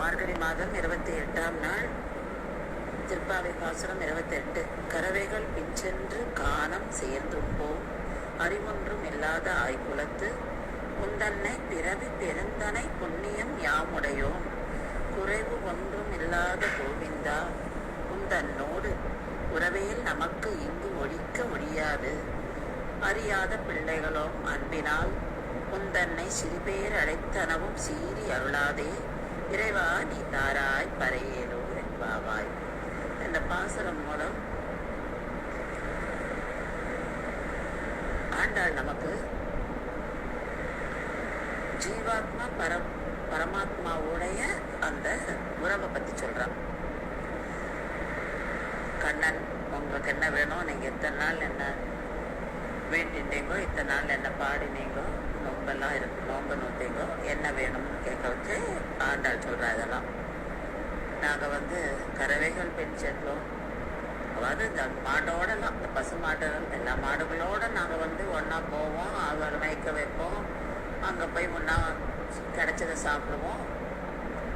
மார்கழி மாதம் 28ஆம் நாள் திருப்பாவை பாசுரம் 28. கறவைகள் பின்சென்று காணம் சேர்ந்தும்போம் அறிவொன்றும் இல்லாத ஆய்குலத்து உந்தன்னை பிறவி பெருந்தனை புண்ணியம் யாமுடையோம் குறைவு ஒன்றும் இல்லாத கோவிந்தா உந்தன்னோடு உறவையில் நமக்கு இங்கு ஒழிக்க ஒழியாது அறியாத பிள்ளைகளோம் அன்பினால் உந்தன்னை சிறுபேர் அழைத்தனவும் சீறி அருளாதே இறைவா நீ தாராய் பறையேலோ என்பாவாய். இந்த பாசுரம் மூலம் ஆண்டாள் நமக்கு ஜீவாத்மா பரமாத்மாவுடைய அந்த உறவை பத்தி சொல்றான். கண்ணன் உங்களுக்கு என்ன வேணும், நீங்க எத்தனை நாள் என்ன வேண்டிட்டீங்கோ, இத்தனை நாள் என்ன பாடினீங்கோ, நோம்பெல்லாம் இருக்கு, நோம்பு நோத்தீங்கோ, என்ன வேணும்னு கேட்க வச்சு ஆண்டாள் சொல்றா. இதெல்லாம் நாங்கள் கறவைகள் பெண் சென்றோம், அதாவது இந்த மாடோடலாம், இந்த பசு மாடுகள் எல்லா மாடுகளோட நாங்கள் ஒன்றா போவோம், அதை மேய்க்க வைப்போம், அங்கே போய் ஒன்றா கிடைச்சதை சாப்பிடுவோம்,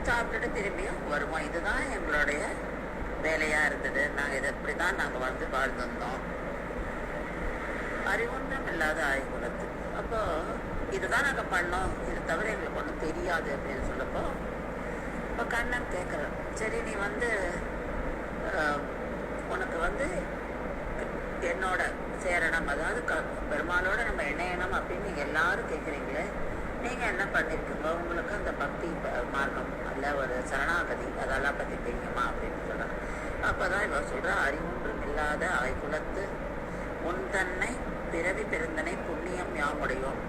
சாப்பிட்டுட்டு திரும்பியும் வருவோம். இதுதான் எங்களுடைய வேலையாக இருந்தது. நாங்கள் இதை இப்படி தான் நாங்கள் வாழ்ந்துருந்தோம். அறிவொன்றும் இல்லாத ஆய்குலத்து. அப்போ இதுதான் நாங்கள் பண்ணோம், இது தவிர எங்களுக்கு ஒன்றும் தெரியாது அப்படின்னு சொல்லப்போ இப்போ கண்ணன் கேட்குறான், சரி நீ உனக்கு என்னோட சேரணம், அதாவது பெருமாளோட நம்ம இணையணும் அப்படின்னு நீங்கள் எல்லாரும் கேட்குறீங்களே, நீங்கள் என்ன பண்ணியிருக்கீங்க, உங்களுக்கு அந்த பக்தி மார்க்கம் அல்ல ஒரு சரணாகதி அதெல்லாம் பற்றி தெரியுமா அப்படின்னு சொல்கிறான். அப்போ தான் இவன் சொல்கிறா, அறிவொன்றும் இல்லாத ஆய்குலத்து உன் தன்னை பிறவி பெருந்தனை புண்ணியம் யாமுடையோம்.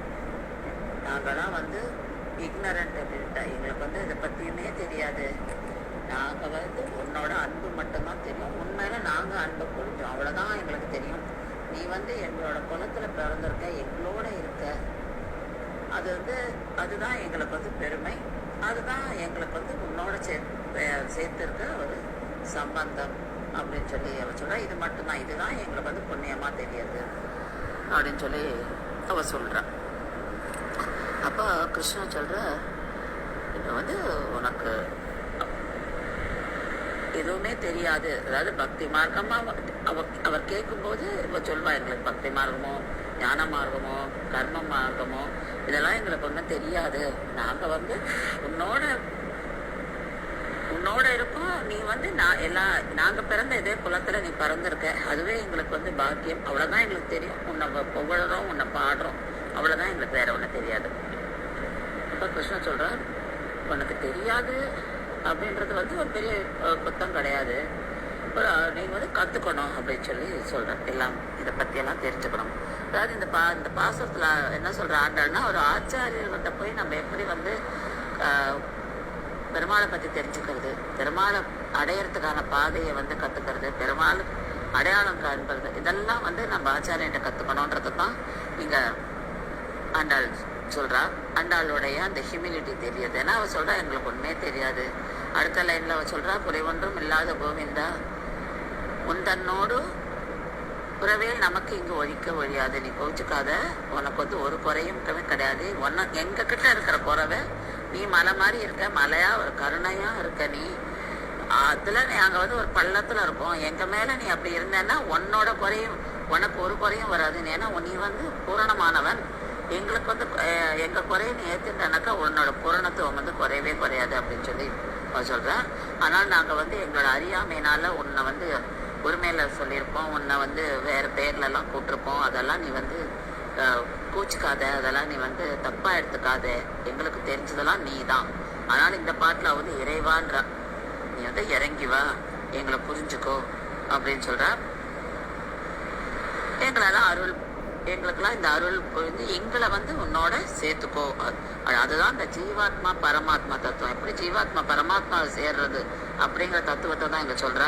நாங்களாம் இக்னரண்ட் அப்படின்ட்டா, எங்களுக்கு இதை பற்றியுமே தெரியாது. நாங்கள் உன்னோட அன்பு மட்டும்தான் தெரியும், உண்மையில நாங்கள் அன்பு கொடுத்தோம், அவ்வளோதான் எங்களுக்கு தெரியும். நீ எங்களோட குலத்தில் பிறந்திருக்க, எங்களோட இருக்க, அது அதுதான் எங்களுக்கு பெருமை, அதுதான் எங்களுக்கு உன்னோட சேர்த்திருக்க ஒரு சம்பந்தம் அப்படின்னு சொல்லி அவ சொல்கிறா. இது மட்டும்தான், இதுதான் எங்களுக்கு புண்ணியமாக தெரியாது அப்படின்னு சொல்லி அவ சொல்கிறா. அப்போ கிருஷ்ணன் சொல்கிற, இப்போ உனக்கு எதுவுமே தெரியாது, அதாவது பக்தி மார்க்கமாக அவர் கேட்கும்போது இப்போ சொல்வா, எங்களுக்கு பக்தி மார்க்கமோ ஞான மார்க்கமோ கர்ம மார்க்கமோ இதெல்லாம் எங்களுக்கு ஒன்றும் தெரியாது. நாங்கள் உன்னோட இருக்கோம், நீ நாங்கள் பிறந்த இதே குலத்தில் நீ பிறந்திருக்க, அதுவே எங்களுக்கு பாக்கியம், அவ்வளோதான் எங்களுக்கு தெரியும். உன்னை புகழறோம், உன்னை பாடுறோம், அவ்வளோதான் எங்களுக்கு வேற ஒன்றும் தெரியாது. இப்போ கிருஷ்ணன் சொல்கிறார், உனக்கு தெரியாது அப்படின்றது ஒரு பெரிய குத்தம் கிடையாது, நீங்கள் கற்றுக்கணும் அப்படின்னு சொல்லி சொல்கிறேன். எல்லாம் இதை பற்றியெல்லாம் தெரிஞ்சுக்கணும். அதாவது இந்த பாசத்தில் என்ன சொல்கிற ஆண்டாள்னா, ஒரு ஆச்சாரியர்கிட்ட போய் நம்ம எப்படி பெருமாளை பற்றி தெரிஞ்சுக்கிறது, பெருமாளை அடையிறதுக்கான பாதையை கற்றுக்கிறது, பெருமாள் அடையாளம் காண்பது, இதெல்லாம் நம்ம ஆச்சாரியன்ட்ட கற்றுக்கணுன்றது தான் இங்கே ஆண்டாள் சொல்கிறா. ஆண்டாளுடைய அந்த ஹியூமிலிட்டி தெரியுது. ஏன்னா அவள் சொல்கிறா, எங்களுக்கு ஒன்றுமே தெரியாது. அடுத்த லைனில் அவள் சொல்கிறா, குறைவொன்றும் இல்லாத கோவிந்தா உன் தன்னோடு உறவேல் நமக்கு இங்கு ஒழிக்க ஒழியாது, நீ கோவிச்சுக்காத, உனக்கு ஒரு குறையும் கிடையாது. எங்க கிட்ட இருக்கிற குறைவை, நீ மலை மாதிரி இருக்க, மலையா ஒரு கருணையா இருக்க, நீ அதுல நாங்க ஒரு பள்ளத்துல இருக்கோம், எங்க மேல நீ அப்படி இருந்தேன்னா உன்னோட குறையும், உனக்கு ஒரு குறையும் வராது. ஏன்னா நீ பூரணமானவன், எங்களுக்கு எங்க குறைய நீ ஏத்துட்டானாக்கா உன்னோட பூரணத்துவம் குறையவே குறையாது அப்படின்னு சொல்லி சொல்றேன். ஆனால் நாங்க எங்களோட அறியாமையினால உன்னை ஒருமையில சொல்லியிருப்போம், உன்னை வேற பேர்லலாம் கூப்பிட்டுருப்போம், அதெல்லாம் நீ கூச்சிக்காத, அதெல்லாம் நீ தப்பா எடுத்துக்காத, எங்களுக்கு தெரிஞ்சதெல்லாம் நீ தான். ஆனால் இந்த பாட்டில் இறைவான்ற, நீ இறங்கி வா, எங்களை புரிஞ்சுக்கோ அப்படின்னு சொல்ற. எங்களெல்லாம் எங்களுக்கெல்லாம் இந்த அருள் புரிந்து எங்களை உன்னோட சேர்த்துக்கோ. அதுதான் இந்த ஜீவாத்மா பரமாத்மா தத்துவம். எப்படி ஜீவாத்மா பரமாத்மா சேர்றது அப்படிங்கிற தத்துவத்தை தான் இங்க சொல்றா.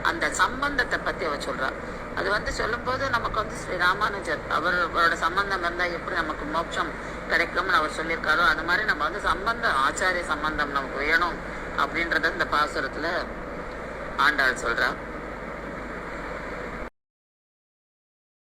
அந்த சம்பந்தத்தை பத்தி அவ சொல்றா. அது சொல்லும் போது நமக்கு ஸ்ரீ ராமானுஜர் அவரோட சம்பந்தம் இருந்தா எப்படி நமக்கு மோட்சம் கிடைக்கும்னு அவர் சொல்லியிருக்காரோ, அது மாதிரி நம்ம சம்பந்தம், ஆச்சாரிய சம்பந்தம் நமக்கு வேணும் அப்படின்றத இந்த பாசுரத்துல ஆண்டாள் சொல்றா.